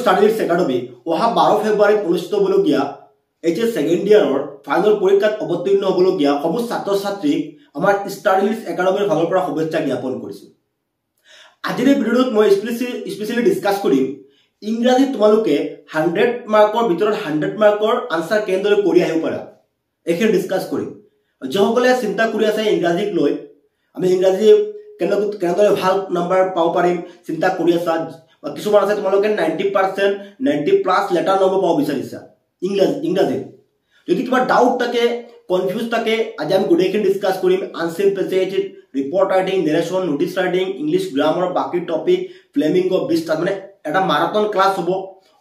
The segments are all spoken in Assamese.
ষ্টাডিজ একাডেমি অহা 12 ফেব্ৰুৱাৰীত অনুষ্ঠিত হ'বলগীয়া এইচএছ ছেকেণ্ড ইয়াৰৰ ফাইনেল পৰীক্ষাত অৱতীৰ্ণ হ'বলগীয়া সমূহ ছাত্ৰ ছাত্ৰীক আমাৰ ষ্টাডিজ একাডেমিৰ ফালৰ পৰা শুভেচ্ছা জ্ঞাপন কৰিছোঁ। আজিৰ এই ভিডিঅ'ত মই স্পেচিয়েলি ডিছকাছ কৰিম ইংৰাজী তোমালোকে 100 মাৰ্কৰ ভিতৰত 100 মাৰ্কৰ আনসাৰ কেনেদৰে কৰি আহিব পাৰা এইখিনি ডিছকাছ কৰিম। যিসকলে চিন্তা কৰি আছে ইংৰাজীক লৈ আমি ইংৰাজী কেনেদৰে ভাল নাম্বাৰ পাব পাৰিম চিন্তা কৰি আছা কিছুমান আছে তোমালোকে 90% 90+ লেটাৰ নম্বৰ পাব বিচাৰিছা ইংৰাজী যদি কিবা ডাউট থাকে কনফিউজ থাকে আজি আমি গোটেইখিনি ডিছকাছ কৰিম unseen passage report writing narration notice writing English grammar বাকি টপিক ফ্লেমিংগো 20টা মানে এটা মাৰাথন ক্লাছ হ'ব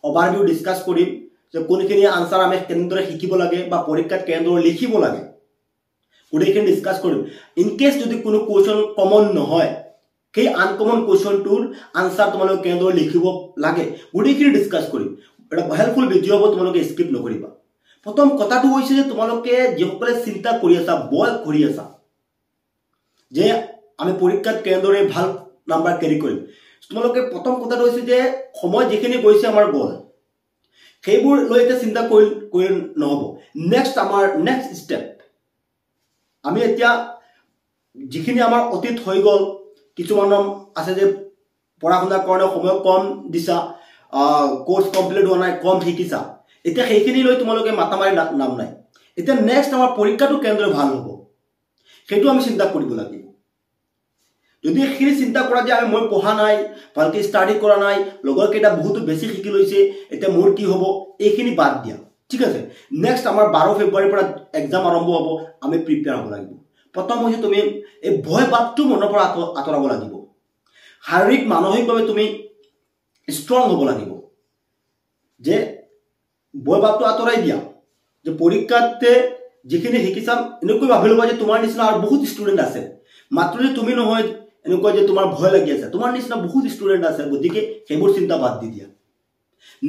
ওভাৰভিউ ডিছকাছ কৰিম যে কোনখিনি আনসাৰ আমি কেনেদৰে শিকিব লাগে বা পৰীক্ষাত কেনেদৰে লিখিব লাগে গোটেইখিনি ডিছকাছ কৰিম ইন কেছ যদি কোনো কোৱেশ্চন কমন নহয় সেই আনকমন কোৱেশ্চনটোৰ আনসাৰ তোমালোকে কেনেদৰে লিখিব লাগে গোটেইখিনি ডিছকাছ কৰিম এটা হেল্পফুল ভিডিঅ' হ'ব তোমালোকে স্কিপ নকৰিবা। প্ৰথম কথাটো হৈছে যে তোমালোকে যিসকলে চিন্তা কৰি আছা বয় কৰি আছা যে আমি পৰীক্ষাত কেনেদৰে ভাল নাম্বাৰ কেৰি কৰিম তোমালোকে প্ৰথম কথাটো হৈছে যে সময় যিখিনি গৈছে আমাৰ গ'ল সেইবোৰ লৈ এতিয়া চিন্তা কৰি নহ'ব আমাৰ নেক্সট ষ্টেপ আমি এতিয়া যিখিনি আমাৰ অতীত হৈ গ'ল কিছুমানৰ আছে যে পঢ়া শুনাৰ কাৰণে সময় কম দিছা কোৰ্স কমপ্লিট হোৱা নাই কম শিকিছা এতিয়া সেইখিনি লৈ তোমালোকে মাথা মাৰি নাম নাই এতিয়া নেক্সট আমাৰ পৰীক্ষাটো কেনেদৰে ভাল হ'ব সেইটো আমি চিন্তা কৰিব লাগিব। যদি সেইখিনি চিন্তা কৰা যে মই পঢ়া নাই ভালকৈ ষ্টাডি কৰা নাই লগৰ কেইটা বহুতো বেছি শিকি লৈছে এতিয়া মোৰ কি হ'ব এইখিনি বাদ দিয়া ঠিক আছে। নেক্সট আমাৰ 12 ফেব্ৰুৱাৰীৰ পৰা এক্সাম আৰম্ভ হ'ব আমি প্ৰিপেয়াৰ হ'ব লাগিব। প্ৰথম হৈছে তুমি এই ভয় ভাৱটো মনৰ পৰা আঁতৰাব লাগিব শাৰীৰিক মানসিকভাৱে তুমি ষ্ট্ৰং হ'ব লাগিব যে ভয় ভাৱটো আঁতৰাই দিয়া যে পৰীক্ষাতে যিখিনি শিকিছা এনেকৈ ভাবি ল'বা যে তোমাৰ নিচিনা আৰু বহুত ষ্টুডেণ্ট আছে মাত্ৰ যে তুমি নহয় এনেকুৱা যে তোমাৰ ভয় লাগি আছে তোমাৰ নিচিনা বহুত ষ্টুডেণ্ট আছে গতিকে সেইবোৰ চিন্তা বাদ দি দিয়া।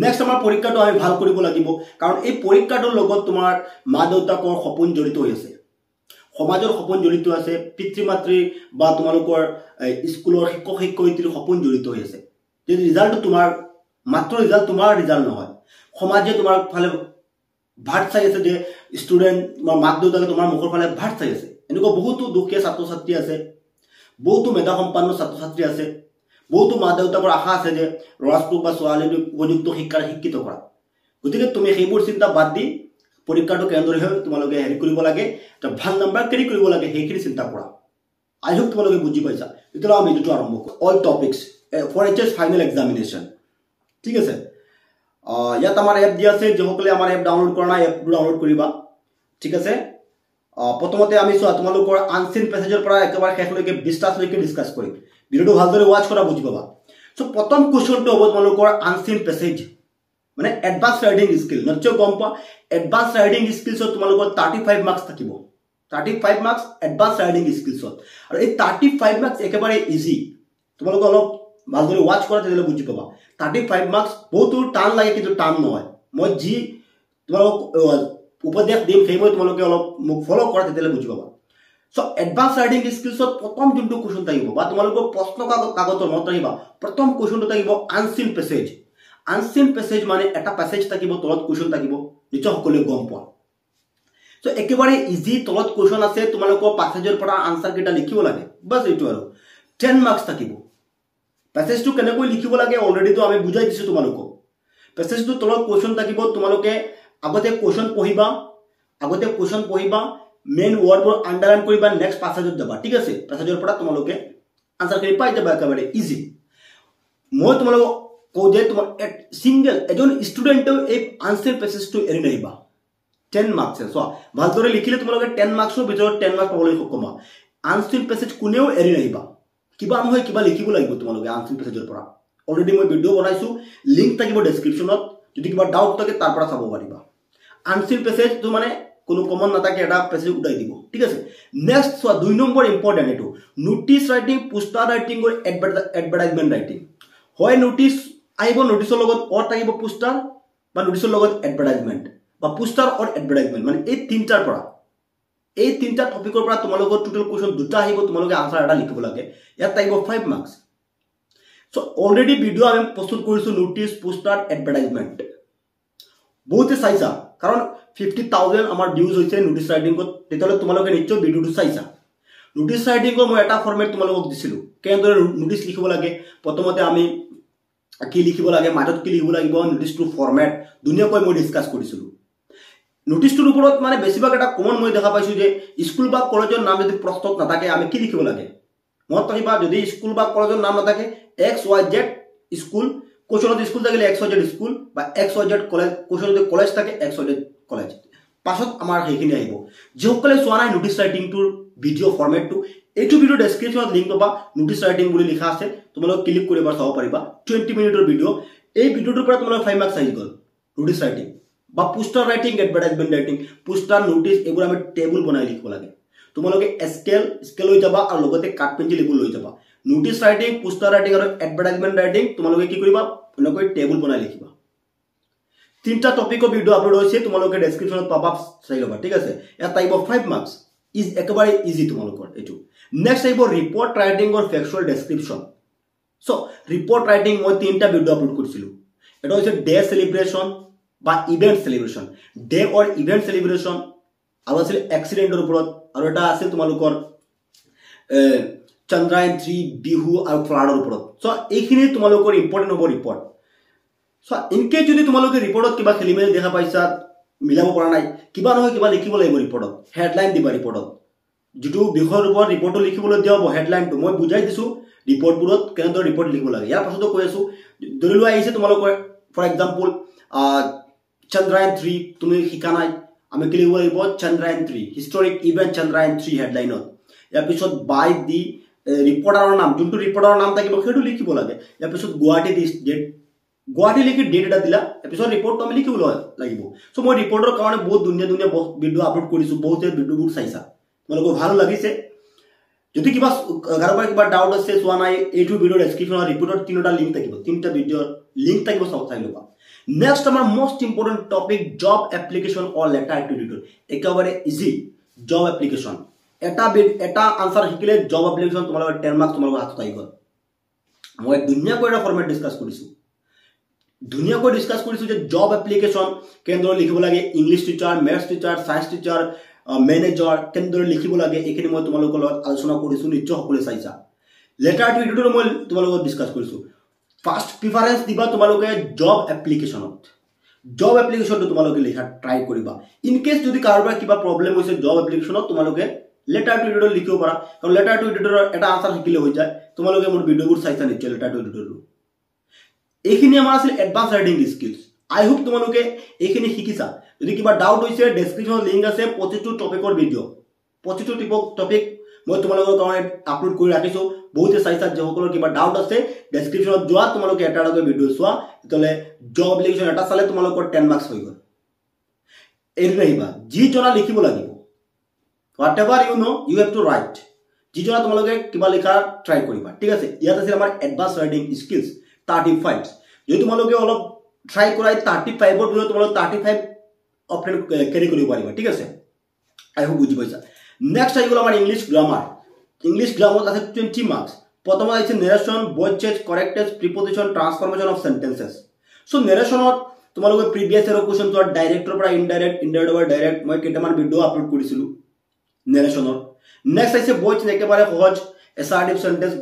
নেক্সট আমাৰ পৰীক্ষাটো আমি ভাল কৰিব লাগিব কাৰণ এই পৰীক্ষাটোৰ লগত তোমাৰ মা দেউতাকৰ সপোন জড়িত হৈ আছে সমাজৰ সপোন জড়িত আছে পিতৃ মাতৃ বা তোমালোকৰ স্কুলৰ শিক্ষক শিক্ষয়িত্ৰীৰ সপোন জড়িত হৈ আছে যে ৰিজাল্টটো তোমাৰ মাত্ৰ ৰিজাল্ট তোমাৰ ৰিজাল্ট নহয় সমাজে তোমাৰ ফালে ভাট চাই আছে যে ষ্টুডেণ্ট তোমাৰ মাক দেউতাকে তোমাৰ মুখৰ ফালে ভাট চাই আছে এনেকুৱা বহুতো দুখীয়া ছাত্ৰ ছাত্ৰী আছে বহুতো মেধাসম্পন্ন ছাত্ৰ ছাত্ৰী আছে বহুতো মা দেউতাকৰ আশা আছে যে ল'ৰাটোক বা ছোৱালীটোক উপযুক্ত শিক্ষাৰ শিক্ষিত কৰা গতিকে তুমি সেইবোৰ চিন্তা বাদ দি পৰীক্ষাটো কেনেদৰে তোমালোকে হেৰি কৰিব লাগে এটা ভাল নাম্বাৰ কেৰি কৰিব লাগে সেইখিনি চিন্তা কৰা আই হোপ তোমালোকে বুজি পাইছা। তেতিয়াহ'লে আমি ভিডিঅ'টো আৰম্ভ কৰোঁ all topics for HS final examination ঠিক আছে। ইয়াত আমাৰ এপ দিয়া আছে যিসকলে আমাৰ এপ ডাউনলোড কৰা নাই এপটো ডাউনলোড কৰিবা ঠিক আছে। প্ৰথমতে আমি চোৱা তোমালোকৰ আনসিন পেছেজৰ পৰা একেবাৰে শেষলৈকে 20টালৈকে ডিছকাছ কৰিম ভিডিঅ'টো ভালদৰে ৱাচ কৰা বুজি পাবা। চ' প্ৰথম কুৱেশ্যনটো হ'ব তোমালোকৰ আনসিন পেছেজ মানে এডভান্স ৰাইডিং স্কিল নিশ্চয় গম পোৱা এডভান্স ৰাইডিং স্কিলছত তোমালোকৰ 35 মাৰ্কছ থাকিব 35 মাৰ্কছ এডভান্স ৰাইডিং স্কিলছত আৰু এই 35 মাৰ্কছ একেবাৰে ইজি তোমালোকে অলপ ভালদৰে ৱাচ কৰা তেতিয়াহ'লে বুজি পাবা 35 মাৰ্কছ বহুতো টান লাগে কিন্তু টান নহয় মই যি তোমালোক উপদেশ দিম সেইবোৰ তোমালোকে অলপ মোক ফ'ল' কৰা তেতিয়াহ'লে বুজি পাবা। চ' এডভান্স ৰাইডিং স্কিলছত প্ৰথম যোনটো কুৱেশ্যন থাকিব বা তোমালোকৰ প্ৰশ্ন কাকতৰ মনত ৰাখিবা প্ৰথম কুৱেশ্যনটো থাকিব আনসিন পেছেজ আনসিন পেছেজ মানে এটা পেছেজ থাকিব তলত কুৱেশ্যন থাকিব নিশ্চয় সকলোৱে গম পোৱা। চ' একেবাৰে ইজি তলত কুৱেশ্যন আছে তোমালোকৰ পেছেজৰ পৰা আনসাৰ কেইটা লিখিব লাগে বাছ এইটো আৰু 10 মাৰ্কছ থাকিব। পেছেজটো কেনেকৈ লিখিব লাগে অলৰেডিতো আমি বুজাই দিছোঁ তোমালোকক পেছেজটো তলত কুৱেশ্যন থাকিব তোমালোকে আগতে কুৱেশ্যন পঢ়িবা মেইন ৱৰ্ডবোৰ আণ্ডাৰলাইন কৰিবা নেক্সট পেছেজত যাবা ঠিক আছে পেছেজৰ পৰা তোমালোকে আনসাৰখিনি পাই যাবা একেবাৰে ইজি। মই তোমালোকক কওঁ যে তোমাৰ এজন ষ্টুডেণ্টেও এই আনসিন পেছেজটো এৰি নাহিবা 10 মাৰ্কছ চোৱা ভালদৰে লিখিলে তোমালোকে 10 মাৰ্কছৰ ভিতৰত 10 মাৰ্কছ পাবলৈ সক্ষম হোৱা আনসিন পেছেজ কোনেও এৰি নাহিবা কিবা নহয় কিবা লিখিব লাগিব তোমালোকে আনসিন পেছেজৰ পৰা অলৰেডি মই ভিডিঅ' বনাইছোঁ লিংক থাকিব ডেছক্ৰিপশ্যনত যদি কিবা ডাউট থাকে তাৰ পৰা চাব পাৰিবা। আনসিন পেছেজটো মানে কোনো কমন নাথাকে এটা পেছেজ উঠাই দিব ঠিক আছে। নেক্সট চোৱা 2 নম্বৰ ইম্পৰ্টেণ্ট এইটো নোটিছ ৰাইটিং পোষ্টাৰ ৰাইটিং আৰু এডভাৰটাইজমেণ্ট ৰাইটিং হয় নোটিছ আহিব নোটিছৰ লগত অৰ থাকিব পোষ্টাৰ বা নোটিছৰ লগত এডভাৰটাইজমেণ্ট বা পোষ্টাৰ অৰ এডভাৰটাইজমেণ্ট মানে এই তিনিটাৰ পৰা এই তিনিটা টপিকৰ পৰা তোমালোকৰ টোটেল কুৱেশ্যন দুটা আহিব তোমালোকে আনসাৰ এটা লিখিব লাগে ইয়াত থাকিব 5 মাৰ্কছ। সো অলৰেডি ভিডিঅ' আমি প্ৰস্তুত কৰিছোঁ নোটিছ পোষ্টাৰ এডভাৰটাইজমেণ্ট বহুতে চাইছা কাৰণ 50,000 আমাৰ ভিউজ হৈছে নোটিছ ৰাইটিঙত তেতিয়াহ'লে তোমালোকে নিশ্চয় ভিডিঅ'টো চাইছা নোটিছ ৰাইটিঙৰ মই এটা ফৰ্মেট তোমালোকক দিছিলোঁ কেনেদৰে নোটিছ লিখিব লাগে প্ৰথমতে আমি কি লিখিব লাগে মাজত কি লিখিব লাগিব নোটিছটোৰ ফৰ্মেট ধুনীয়াকৈ মই ডিছকাছ কৰিছিলোঁ নোটিছটোৰ ওপৰত মানে বেছিভাগ এটা কমন মই দেখা পাইছোঁ যে স্কুল বা কলেজৰ নাম যদি প্ৰস্তুত নাথাকে আমি কি লিখিব লাগে মনত ৰাখিবা যদি স্কুল বা কলেজৰ নাম নাথাকে XYZ স্কুল কোশ্চনত স্কুল থাকিলে XYZ স্কুল বা XYZ কলেজ কোশ্চনত কলেজ থাকে XYZ কলেজ পাছত আমাৰ সেইখিনি আহিব যিসকলে চোৱা নাই নোটিছ ৰাইটিংটোৰ ভিডিঅ' ফৰ্মেটটো এইটো ভিডিঅ' ডেছক্ৰিপশ্যনত লিংক পাবা নোটিছ ৰাইটিং বুলি লিখা আছে তোমালোকে ক্লিক কৰি এবাৰ চাব পাৰিবা 20 মিনিটৰ ভিডিঅ' এই ভিডিঅ'টোৰ পৰা তোমালোকে 5 মাৰ্কছ আহি গ'ল নোটিছ ৰাইটিং বা poster writing advertisement writing poster notice এইবোৰ আমি টেবুল বনাই লিখিব লাগে তোমালোকে স্কেল লৈ যাবা আৰু লগতে কাট পেঞ্চিল এইবোৰ লৈ যাবা নোটিছ ৰাইটিং পোষ্টাৰ ৰাইটিং আৰু এডভাৰটাইজমেণ্ট ৰাইটিং তোমালোকে কি কৰিবা এনেকৈ টেবুল বনাই লিখিবা তিনটা টপিকৰ ভিডিঅ' আপলোড হৈছে তোমালোকে ডেছক্ৰিপশ্যনত পাবা চাই ল'বা ঠিক আছে ইয়াত আহিব 5 মাৰ্কছ ইজ একেবাৰে ইজি তোমালোকৰ এইটো নেক্সট আহিব ৰিপৰ্ট ৰাইটিং আৰু ফেক্সুৱেল ডেছক্ৰিপশ্যন চ' ৰিপৰ্ট ৰাইটিং মই তিনটা ভিডিঅ' আপলোড কৰিছিলোঁ এটা হৈছে ডে চেলিব্ৰেশ্যন বা ইভেন্ট চেলিব্ৰেশ্যন ডে অৰ ইভেন্ট চেলিব্ৰেশ্যন আৰু আছিল এক্সিডেণ্টৰ ওপৰত আৰু এটা আছিল তোমালোকৰ চন্দ্ৰায়ন 3 বিহু আৰু ফ্লাডৰ ওপৰত চ' এইখিনি তোমালোকৰ ইম্পৰ্টেণ্ট হ'ব ৰিপৰ্ট চ' ইনকেছ যদি তোমালোকে ৰিপৰ্টত কিবা খেলিমেলি দেখা পাইছা মিলাব পৰা নাই কিবা নহয় কিবা লিখিব লাগিব ৰিপৰ্টত হেডলাইন দিবা ৰিপৰ্টত যিটো বিষয়ৰ ওপৰত ৰিপৰ্টটো লিখিবলৈ দিয়া হ'ব হেডলাইনটো মই বুজাই দিছোঁ ৰিপৰ্টবোৰত কেনেদৰে ৰিপৰ্ট লিখিব লাগে ইয়াৰ পাছতো কৈ আছোঁ ধৰি লোৱা আহিছে তোমালোকৰ ফৰ এক্সাম্পল চন্দ্ৰায়ন 3 তুমি শিকা নাই আমি কি লিখিব লাগিব চন্দ্ৰায়ন 3 হিষ্টৰিক ইভেন্ট চন্দ্ৰায়ন 3 হেডলাইনত ইয়াৰ পিছত বাই দি ৰিপৰ্টাৰৰ নাম যোনটো ৰিপৰ্টাৰৰ নাম থাকিব সেইটো লিখিব লাগে ইয়াৰ পিছত গুৱাহাটী লিখি ডেট এটা দিলা এপিছত ৰিপৰ্টটো আমি লিখিব লাগিব চ' মই ৰিপৰ্টৰ কাৰণে বহুত ধুনীয়া ভিডিঅ' আপলোড কৰিছোঁ বহুতে ভিডিঅ'বোৰ চাইছা তোমালোকৰ ভাল লাগিছে যদি কিবা কাৰোবাৰ কিবা ডাউট আছে চোৱা নাই এইটো ভিডিঅ'ৰ ডেছক্ৰিপশ্যনত ৰিপৰ্টৰ তিনিটা লিংক থাকিব তিনিটা ভিডিঅ'ৰ লিংক থাকিব চাই ল'বা নেক্সট আমাৰ most important topic job application or letter to editor একেবাৰে ইজি জব এপ্লিকেশ্যন এটা আনচাৰ শিকিলে জব এপ্লিকেশ্যন তোমালোকৰ 10 মাৰ্কছ তোমালোকৰ হাতত আহি গ'ল মই ধুনীয়াকৈ এটা ফৰ্মেট ডিছকাছ কৰিছোঁ যে জব এপ্লিকেশ্যন কেনেদৰে লিখিব লাগে English teacher maths teacher science teacher manager কেনেদৰে লিখিব লাগে এইখিনি মই তোমালোকৰ লগত আলোচনা কৰিছোঁ নিশ্চয় সকলোৱে চাইছা লেটাৰ টু এডিটৰ মই তোমালোকক ডিছকাছ কৰিছোঁ ফাৰ্ষ্ট প্ৰিফাৰেঞ্চ দিবা তোমালোকে জব এপ্লিকেশ্যনটো তোমালোকে লিখা ট্ৰাই কৰিবা ইনকেছ যদি কাৰোবাৰ কিবা প্ৰব্লেম হৈছে জব এপ্লিকেশ্যনত তোমালোকে লেটাৰ টু এডিটৰ লিখিব পাৰা কাৰণ লেটাৰ টু এডিটৰৰ এটা আনচাৰ শিকিলে হৈ যায় তোমালোকে মোৰ ভিডিঅ'বোৰ চাইছা নিশ্চয় লেটাৰ টু এডিটৰটো এইখিনি আমাৰ আছিল এডভান্স ৰাইটিং স্কিলছ আই হোপ তোমালোকে এইখিনি শিকিছা যদি কিবা ডাউট হৈছে ডেছক্ৰিপশ্যনত লিংক আছে প্ৰতিটো টপিকৰ ভিডিঅ' প্ৰতিটো টপিক মই তোমালোকৰ কাৰণে আপলোড কৰি ৰাখিছোঁ বহুতে চাইছা যিসকলৰ কিবা ডাউট আছে ডেছক্ৰিপশ্যনত যোৱা তোমালোকে এটাকৈ ভিডিঅ' চোৱা তেতিয়াহ'লে জব এপ্লিকেশ্যন এটা চালে তোমালোকৰ 10 মাৰ্কছ হৈ গ'ল এৰি নাহিবা যি জনা লিখিব লাগিব whatever you know' you have to write যি জনা তোমালোকে কিবা লিখা ট্ৰাই কৰিবা ঠিক আছে ইয়াত আছিল আমাৰ এডভান্স ৰাইটিং স্কিলছ 35 যদি তোমালোকে অলপ ট্ৰাই কৰাই 35ৰ ভিতৰত তোমালোকে 35 অপশ্যন কেৰি কৰিব পাৰিবা ঠিক আছে আই হোপ বুজি পাইছা নেক্সট আহি গ'ল আমাৰ ইংলিছ গ্ৰামাৰত আছে 20 মাৰ্কছ প্ৰথমত আহিছে নেৰেশ্যন ভইচ চেঞ্জ কাৰেক্টেজ preposition transformation of sentences so' নেৰেশ্যনত তোমালোকে প্ৰিভিয়াছ ইয়াৰৰ কুৱেশ্যন চোৱা ডাইৰেক্টৰ পৰা ইনডাইৰেক্ট পৰা ডাইৰেক্ট মই কেইটামান ভিডিঅ' আপলোড কৰিছিলোঁ নেৰেশ্যনৰ নেক্সট আহিছে ভইচ চেঞ্জ একেবাৰে সহজ assertive sentence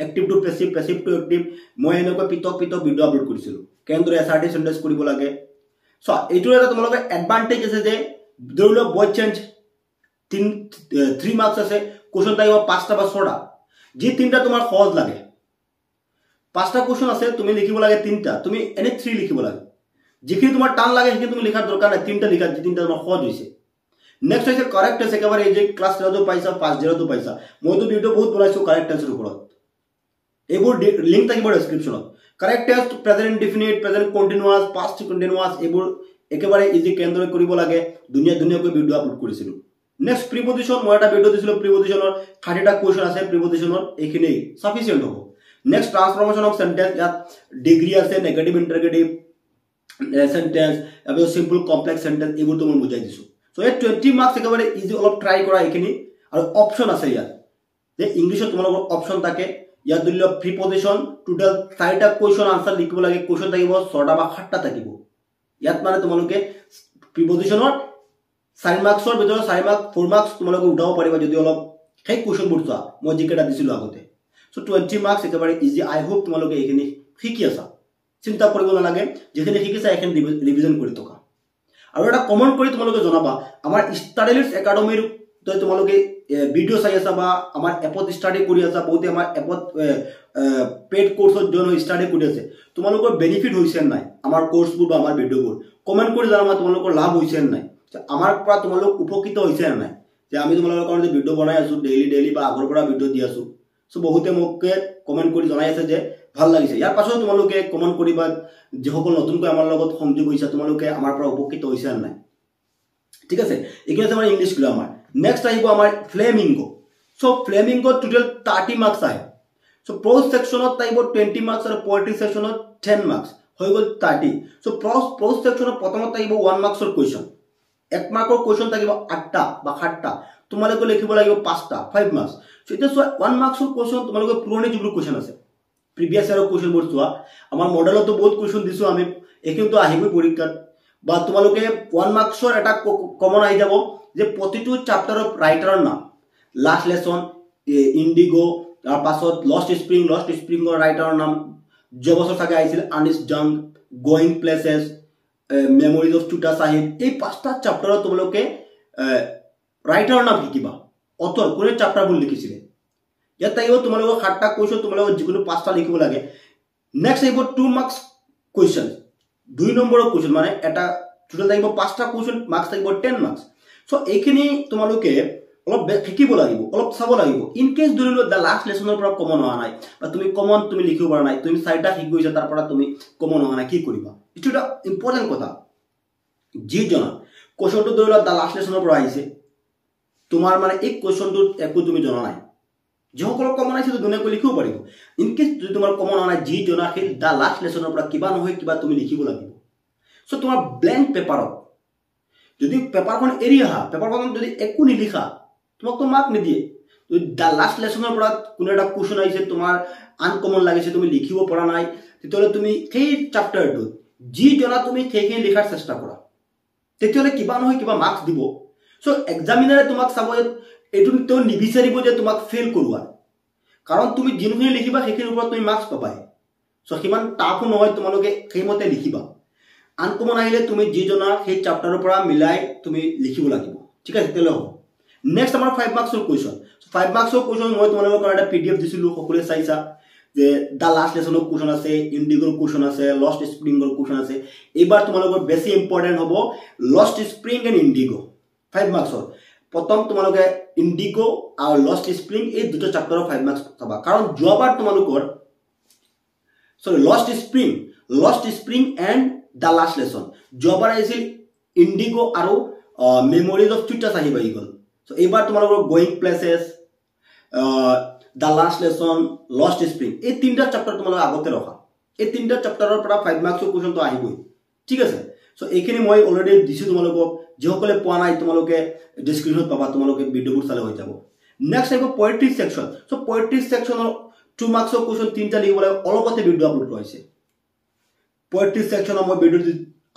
active to passive passive to active মই এনেকৈ পৃথক ভিডিঅ' আপলোড কৰিছিলোঁ কেনেদৰে এছাৰ্টিভ সেন্টেন্স কৰিব লাগে চ' এইটোৰ এটা তোমালোকৰ এডভান্টেজ আছে যে ধৰি লওক ভইচ চেঞ্জ 3 মাৰ্কছ আছে কুৱেশ্যন থাকিব 5টা বা 6টা যি 3টা তোমাৰ সহজ লাগে 5টা কুৱেশ্যন আছে তুমি লিখিব লাগে 3টা তুমি এনে 3 লিখিব লাগে যিখিনি তোমাৰ টান লাগে সেইখিনি তুমি লিখাৰ দৰকাৰ নাই 3টা লিখা যি 3টা তোমাৰ সহজ হৈছে নেক্সট হৈছে কাৰেক্ট টেন্স একেবাৰে এই যে ক্লাছ 0টো পাইছা ফাৰ্ষ্ট 0টো পাইছা মইতো ভিডিঅ' বহুত বনাইছোঁ কাৰেক্ট টেন্সৰ ওপৰত এইবোৰ লিংক থাকিব ডেছক্ৰিপশ্যনত correct tense present indefinite present continuous past continuous এইবোৰ একেবাৰে ইজি কেনেদৰে কৰিব লাগে ধুনীয়াকৈ ভিডিঅ' আপলোড কৰিছিলোঁ নেক্সট প্ৰিপজিশ্যন মই এটা ভিডিঅ' দিছিলোঁ প্ৰিপজিশ্যনৰ 30টা কুৱেশ্যন আছে প্ৰিপজিশ্যনৰ এইখিনি সাফিচিয়েণ্ট হ'ব নেক্সট ট্ৰান্সফৰ্মেশ্যন অফ সেন্টেন্স ইয়াত ডিগ্ৰী আছে নেগেটিভ ইণ্টাৰগেটিভ সেন্টেন্স তাৰপিছত চিম্পল কমপ্লেক্স সেন্টেন্স এইবোৰতো মই বুজাই দিছোঁ চ' এই 20 মাৰ্কছ একেবাৰে ইজি অলপ ট্ৰাই কৰা এইখিনি আৰু অপশ্যন আছে ইয়াত যে ইংলিছত তোমালোকৰ অপশ্যন থাকে ইয়াত ধৰি লওক প্ৰিপজিশ্যন টোটাল 4টা কোৱেশ্চন আনসাৰ লিখিব লাগে কোৱেশ্চন থাকিব 6টা বা 7টা থাকিব ইয়াত মানে তোমালোকে প্ৰিপজিশ্যনৰ 4 মাৰ্কছৰ ভিতৰত 4 মাৰ্ক 4 মাৰ্কছ তোমালোকে উঠাব পাৰিবা যদি অলপ সেই কোৱেশ্চনবোৰ চোৱা মই যিকেইটা দিছিলো আগতে সো 20 মাৰ্কছ একেবাৰে ইজি আই হোপ তোমালোকে এইখিনি শিকি আছা চিন্তা কৰিব নালাগে যেখিনি শিকিছা এখন ৰিভিজন কৰি থকা আৰু এটা কমেন্ট কৰি তোমালোকে জনাবা আমাৰ ষ্টাডিলিস্ট একাডেমীৰ তই তোমালোকে ভিডিও চাই আছা বা আমাৰ এপত ষ্টাডি কৰি আছা বহুতে আমাৰ এপত পেড কোৰ্সত জয়েন হৈ ষ্টাডি কৰি আছে তোমালোকৰ বেনিফিট হৈছে নাই আমাৰ কোৰ্সবোৰ বা আমাৰ ভিডিওবোৰ কমেন্ট কৰি জনাবা তোমালোকৰ লাভ হৈছে নাই আমাৰ পৰা তোমালোক উপকৃত হৈছে নাই যে আমি তোমালোকৰ কাৰণে ভিডিও বনাই আছো ডেইলি বা আগৰ পৰা ভিডিও দি আছো সো বহুতে মোকে কমেন্ট কৰি জনাই আছে যে ভাল লাগিছে ইয়াৰ পাছত তোমালোকে কমেন্ট কৰিবা যে সকল নতুনকৈ আমাৰ লগত সংযোগ হৈছে তোমালোকে আমাৰ পৰা উপকৃত হৈছে নাই ঠিক আছে এখানে আছে আমাৰ ইংলিশ গ্ৰামাৰ নেক্সট আহিব আমাৰ Flamengo so Flamengo total 30 marks আহে সো প্ৰোজ সেকশনত আহিব 20 মাৰ্কস আৰু পোয়েট্ৰি সেকশনত 10 মাৰ্কস হৈ গল 30 সো প্ৰোজ সেকশনত প্ৰথমত আহিব 1 মাৰ্কসৰ কোৱেশ্চন 1 মাৰ্কৰ কোৱেশ্চন থাকিব 8টা বা 7টা তোমালোকে লিখিব লাগিব 5টা 5 মাৰ্কস সো এটা 1 মাৰ্কসৰ কোৱেশ্চন তোমালোকে পুৰণি যিবোৰ কোৱেশ্চন আছে প্ৰিভিয়াস ইয়াৰৰ কোৱেশ্চনবোৰ চোৱা আমাৰ মডেলতো বহুত কোৱেশ্চন দিছো আমি একিন্তু আহিবই পৰীক্ষাত বা তোমালোকে 1 মাৰ্কসৰ এটা কমন আহি যাব যে প্ৰতিটো চ্যাপ্টাৰৰ ৰাইটাৰৰ নাম লাস্ট লেসন ইন্ডিগো তাৰ পাছত লষ্ট স্প্ৰিংৰ ৰাইটাৰৰ নাম জবছৰ থাকে আহিছিল আৰ্নিষ্ট জাং গোইং প্লেসেস মেমৰিজ অফ টুটা সাহিব এই পাঁচটা চ্যাপ্টাৰত তোমালোকে ৰাইটাৰৰ নাম শিকিবা অথৰ কোনে চ্যাপ্টাৰবোৰ লিখিছিলে ইয়াত আহিব তোমালোকৰ 7টা কোৱেশ্চন তোমালোকৰ যিকোনো 5টা লিখিব লাগে নেক্সট আহিব 2 মাৰ্কস কোৱেশ্চন 2 নম্বৰৰ কোৱেশ্চন মানে এটা টোটাল থাকিব 5টা কোৱেশ্চন মার্কস থাকিব 10 মার্কস সো এইখিনি তোমালোকে অলপ শিকিব লাগিব অলপ চাব লাগিব ইন কেস ধৰিলো দা লাস্ট লেসনৰ পৰা কমন হোৱা নাই বা তুমি লিখিব পৰা নাই তুমি 4টা শিকি গৈছা তাৰ পৰা তুমি কমন হোৱা নাই কি কৰিবা এটা ইম্পৰ্টেন্ট কথা যি জনা কোৱেশ্চনটো ধৰিলো দা লাস্ট লেসনৰ পৰা আহিছে তোমাৰ মানে এই কোৱেশ্চনটো একো তুমি জনা নাই যেসকল কমন আছে দুনিয়াকৈ লিখিব পাৰিব ইন কেস যদি তোমাৰ কমন হোৱা নাই যি জনা সেই দা লাস্ট লেসনৰ পৰা কিবা নহয় কিবা তুমি লিখিব লাগিব সো তোমাৰ ব্ল্যাঙ্ক পেপাৰত যদি পেপাৰখন এৰি আহা পেপাৰখন যদি একো নিলিখা তোমাক তো মাৰ্ক নিদিয়ে যদি দা লাস্ট লেসনৰ পৰা কোনো এটা কোৱেশ্চন আহিছে তোমাৰ আনকমন লাগিছে তুমি লিখিব পৰা নাই তেতিয়ালে তুমি সেই চ্যাপ্টাৰটো যি জনা তুমি সেইখিনি লিখাৰ চেষ্টা কৰা তেতিয়ালে কিবা নহয় কিবা মাৰ্কস দিব সো এক্সামিনাৰে তোমাক চাব এটো তো নিবিচাৰিব যে তোমাক ফেল কৰোৱা কাৰণ তুমি যিখিনি লিখিবা সেইখিনিৰ ওপৰত তুমি মার্কস পাবা সো কিমান টাফো নহয় তোমালোকে সেইমতে লিখিবা আনকমন আহিলে তুমি যি জনা সেই চ্যাপ্টাৰৰ পৰা মিলাই তুমি লিখিব লাগিব ঠিক আছে তেলে হ'ব নেক্সট আমাৰ 5 মাৰ্কসৰ কোৱেশ্চন 5 মাৰ্কসৰ কোৱেশ্চন মই তোমালোকৰ কাৰণে এটা পিডিএফ দিছিলো সকলোৱে চাইছা যে দা লাস্ট লেসনৰ কোৱেশ্চন আছে ইন্ডিগোৰ কোৱেশ্চন আছে লষ্ট স্প্ৰিংৰ কোৱেশ্চন আছে এবাৰ তোমালোকৰ বেছি ইম্পৰ্টেন্ট হ'ব লষ্ট স্প্ৰিং এণ্ড ইন্ডিগো 5 মাৰ্কসৰ প্ৰথম তোমালোকে ইন্ডিগো আৰু লষ্ট স্প্ৰিং এই দুটো চ্যাপ্টাৰৰ 5 মাৰ্কস পাবা কাৰণ যোৱাবাৰ তোমালোকৰ lost spring and the last lesson যোৱাবাৰ আহিছিল ইন্ডিগো আৰু মেমৰিজ অফ টুটা সাহিব আহি গল সো এবাৰ তোমালোকৰ গোইং প্লেসেস দা লাস্ট লেসন লষ্ট স্প্ৰিং এই তিনটা চ্যাপ্টাৰ তোমালোকে আগতে ৰখা এই তিনটা চ্যাপ্টাৰৰ পৰা 5 মাৰ্কসৰ কোৱেশ্চনটো আহিবই ঠিক আছে সো এইখিনি মই অলৰেডি দিছো তোমালোকক যেসকলে পোৱা নাই তোমালোকে ডেসক্ৰিপশনত পাবা তোমালোকে ভিডিওবোৰ চালে হৈ যাব নেক্সট আহিব পোয়েট্ৰি সেকশন সো পোয়েট্ৰি সেকশনৰ 2 মাৰ্কসৰ কোৱেশ্চন তিনটা লিখিব লাগে অলপতে ভিডিও আপলোড হৈছে পোয়েট্ৰি সেকশনৰ মই ভিডিও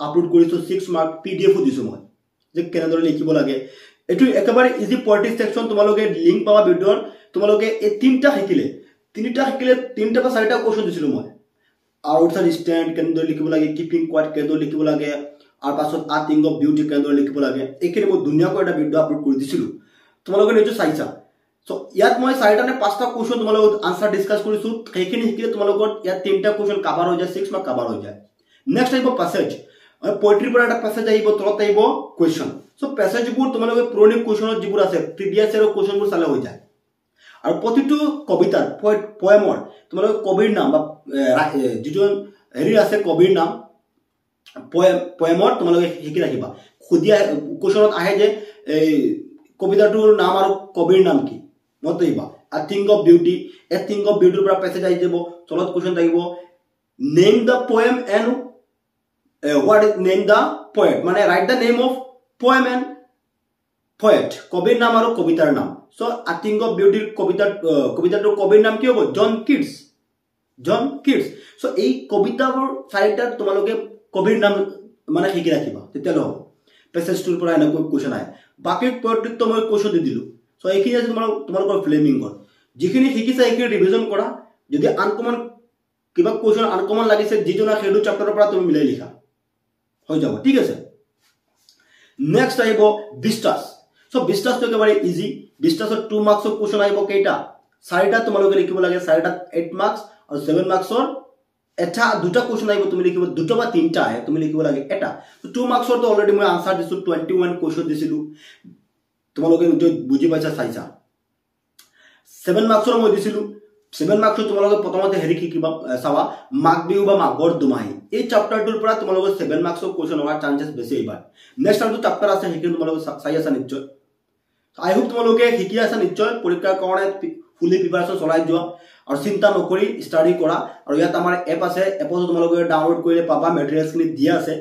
আপলোড কৰিছো 6 মাৰ্ক পিডিএফ দিছো মই যে কেনেদৰে লিখিব লাগে এটো একেবাৰে ইজি পোয়েট্ৰি সেকশন তোমালোকে লিংক পাবা ভিডিওৰ তোমালোকে এই তিনটা শিকিলে তিনটা বা চাৰিটা কোৱেশ্চন দিছিলো মই আউটসাইড স্ট্যান্ড কেনেদৰে লিখিব লাগে কিপিং কোৱাট কেনেদৰে লিখিব লাগে আৰু পাছত আ থিং অফ বিউটি কেনেদৰে লিখিব লাগে এইখিনি মই ধুনীয়াকৈ এটা ভিডিও আপলোড কৰি দিছিলো তোমালোকে নিশ্চয় চাইছা সো ইয়াত মই 4টা নে 5টা কোৱেশ্চন তোমালোকৰ আনসাৰ ডিসকাস কৰিছো সেইখিনি শিকিলে তোমালোকৰ ইয়াত 3টা কোৱেশ্চন কভাৰ হৈ যায় 6 মাৰ্ক কভাৰ হৈ যায় নেক্সট আহিব প্যাসেজ পোয়েট্ৰি পৰা এটা প্যাসেজ আহিব তলত আহিব কোৱেশ্চন সো প্যাসেজবোৰ তোমালোকে পুৰণি কোৱেশ্চনত যিবোৰ আছে প্ৰিভিয়াস ইয়াৰৰ কোৱেশ্চনবোৰ চালে হৈ যায় আৰু প্ৰতিটো কবিতাৰ পোয়েমৰ তোমালোকে কবিৰ নাম বা যিটো হেৰি আছে কবিৰ নাম পোয়েমৰ তোমালোকে শিকি ৰাখিবা খুদিয়া কোৱেশ্চনত আহে যে এই কবিতাটোৰ নাম আৰু কবিৰ নাম কি মত আহিবা আ থিং অফ বিউটি পৰা প্যাসেজ আহি যাব তলত কোৱেশ্চন থাকিব name the poem and what is name the poet মানে write the name of poem and poet কবিৰ নাম আৰু কবিতাৰ নাম সো আটিংগ বিউটিৰ কবিতাটোৰ কবিৰ নাম কি হ'ব জন কিডছ সো এই কবিতাবোৰ চাৰিটা তোমালোকে কবিৰ নাম মানে শিকি ৰাখিবা তেতিয়ালে হ'ব পেছেজটোৰ পৰা এনেকৈ কোৱেশ্চন আহে বাকি পয়েট্ৰিকটো মই কোৱেশ্চন দি দিলো সো এইখিনি আছে তোমালোকৰ ফ্লেমিংৰ যিখিনি শিকিছা এইখিনি ৰিভিজন কৰা যদি আনকমন কিবা কোৱেশ্চন আনকমন লাগিছে যিজনা হেডু চ্যাপ্টাৰৰ পৰা তুমি মিলাই লিখা হৈ যাব ঠিক আছে নেক্সট আহিব বিস্টাস সো বিস্টাসটো একেবাৰে ইজি বিস্টাসৰ 2 মাৰ্কছৰ কোৱেশ্চন আহিব কেইটা চাৰিটা তোমালোকে লিখিব লাগে চাৰিটা 8 মাৰ্কছ আৰু 7 মাৰ্কছৰ এটা দুটা কোৱেশ্চন আহিব তুমি লিখিব দুটা বা তিনটা আহে তুমি লিখিব লাগে এটা 2 মাৰ্কছৰ তো অলৰেডি মই আনসাৰ দিছো 21 কোৱেশ্চন দিছিলো তোমালোকে বুজি পাইছা চাইছা 7 মাৰ্কছৰ মই দিছিলো 7 মাৰ্কছৰ তোমালোকে প্ৰথমতে হেৰি কিবা চাবা মাঘ বিহু বা মাঘৰ দুমাহী এই চ্যাপ্টাৰটোৰ পৰা তোমালোকে 7 মাৰ্কছৰ কোৱেশ্চন হোৱাৰ চান্সেছ বেছি এইবাৰ নেক্সট আৰু চ্যাপ্টাৰ আছে সেইখিনি তোমালোকে চাই আছা নিশ্চয় আই হোপ তোমালোকে শিকি আছা নিশ্চয় পৰীক্ষাৰ কাৰণে ফুলি প্ৰিপাৰেচন চলাই যোৱা আৰু চিন্তা নকৰি ষ্টাডি কৰা আৰু ইয়াত আমাৰ এপ আছে এপটো তোমালোকে ডাউনলোড কৰিলে পাবা মেটেৰিয়েলছখিনি দিয়া আছে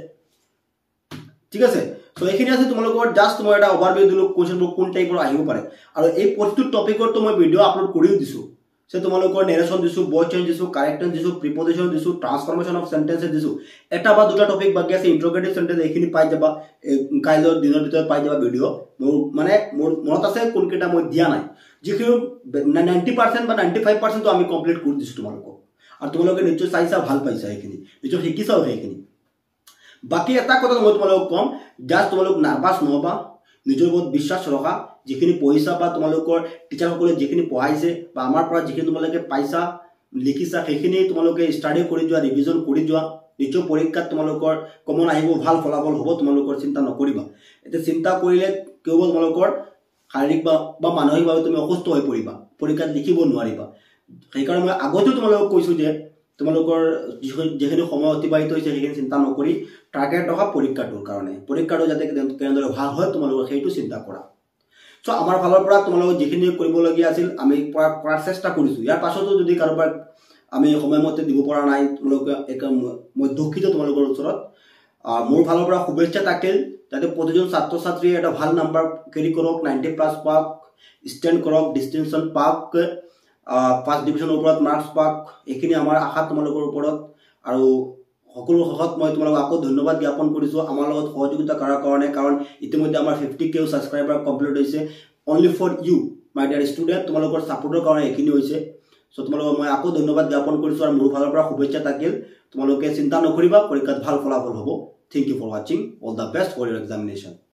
ঠিক আছে সো এইখিনি আছে তোমালোকৰ জাস্ট মই এটা ওভাৰভিউ দিলো কোৱেশ্চনবোৰ কোন টাইপৰ আহিব পাৰে আৰু এই প্ৰতিটো টপিকৰ তো মই ভিডিও আপলোড কৰিও দিছো সে তোমালোকৰ নেৰেশন দিছো ভয়েস চেঞ্জ দিছো কাৰেক্টন দিছো প্ৰিপজিশন দিছো ট্ৰান্সফৰমেশন অফ সেন্টেন্সেস দিছো এটা বা দুটা টপিক বাকি আছে ইন্টাৰোগেটিভ সেন্টেন্স এইখিনি পাই যাবা কাইলৰ দিনৰ ভিতৰত পাই যাবা ভিডিও মোৰ মানে মোৰ মনত আছে কোন কেটা মই দিয়া নাই যিখিনি 90% বা 95% তো আমি কমপ্লিট কৰি দিছো তোমালোকক আৰু তোমালোকে নিশ্চয় চাইছা ভাল পাইছা এইখিনি নিশ্চয় শিকিছাও এইখিনি বাকি এটা কথা মই তোমালোকক কম জাস্ট তোমালোক নাৰ্ভাস নহবা নিজৰ ওপৰত বিশ্বাস ৰখা যিখিনি পঢ়িছা বা তোমালোকৰ টিচাৰসকলে যিখিনি পঢ়াইছে বা আমাৰ পৰা যিখিনি তোমালোকে পাইছা লিখিছা সেইখিনি তোমালোকে ষ্টাডি কৰি যোৱা ৰিভিজন কৰি যোৱা নিশ্চয় পৰীক্ষাত তোমালোকৰ কমন আহিব ভাল ফলাফল হ'ব তোমালোকৰ চিন্তা নকৰিবা এটা চিন্তা কৰিলে কেৱল তোমালোকৰ শাৰীৰিক বা মানসিকভাৱে তুমি অসুস্থ হৈ পৰিবা পৰীক্ষাত লিখিব নোৱাৰিবা সেইকাৰণে মই আগতেও তোমালোকক কৈছো যে তোমালোকৰ যেখিনি সময় অতিবাহিত হৈছে সেইখিনি চিন্তা নকৰি টাৰ্গেট ৰখা পৰীক্ষাটোৰ কাৰণে পৰীক্ষাটো যাতে কেনেদৰে ভাল হয় তোমালোকে সেইটো চিন্তা কৰা সো আমাৰ ফালৰ পৰা তোমালোকে যিখিনি কৰিবলগীয়া আছিল আমি কৰাৰ চেষ্টা কৰিছো ইয়াৰ পাছতো যদি কাৰোবাৰ আমি সময়মতে দিব পৰা নাই তোমালোকে মই দুখিত তোমালোকৰ ওচৰত মোৰ ফালৰ পৰা শুভেচ্ছা থাকিল যাতে প্ৰতিজন ছাত্ৰ ছাত্ৰীয়ে এটা ভাল নাম্বাৰ কেৰি কৰক 90+ পাক ষ্টেণ্ড কৰক ডিষ্টিংশন পাক ফাৰ্ষ্ট ডিভিজনৰ ওপৰত মাৰ্কছ পাক এইখিনি আমাৰ আশা তোমালোকৰ ওপৰত আৰু সকলো সহত মই তোমালোকক আকৌ ধন্যবাদ জ্ঞাপন কৰিছো আমাৰ লগত সহযোগিতা কৰাৰ কাৰণে কাৰণ ইতিমধ্যে আমাৰ 50k সাবস্ক্ৰাইবাৰ কমপ্লিট হৈছে only for you my dear student তোমালোকৰ সাপোৰ্টৰ কাৰণে এইখিনি হৈছে সো তোমালোকক মই আকৌ ধন্যবাদ জ্ঞাপন কৰিছো আৰু মোৰ ফালৰ পৰা শুভেচ্ছা থাকিল তোমালোকে চিন্তা নকৰিবা পৰীক্ষাত ভাল ফলাফল হ'ব thank you for watching all the best for your examination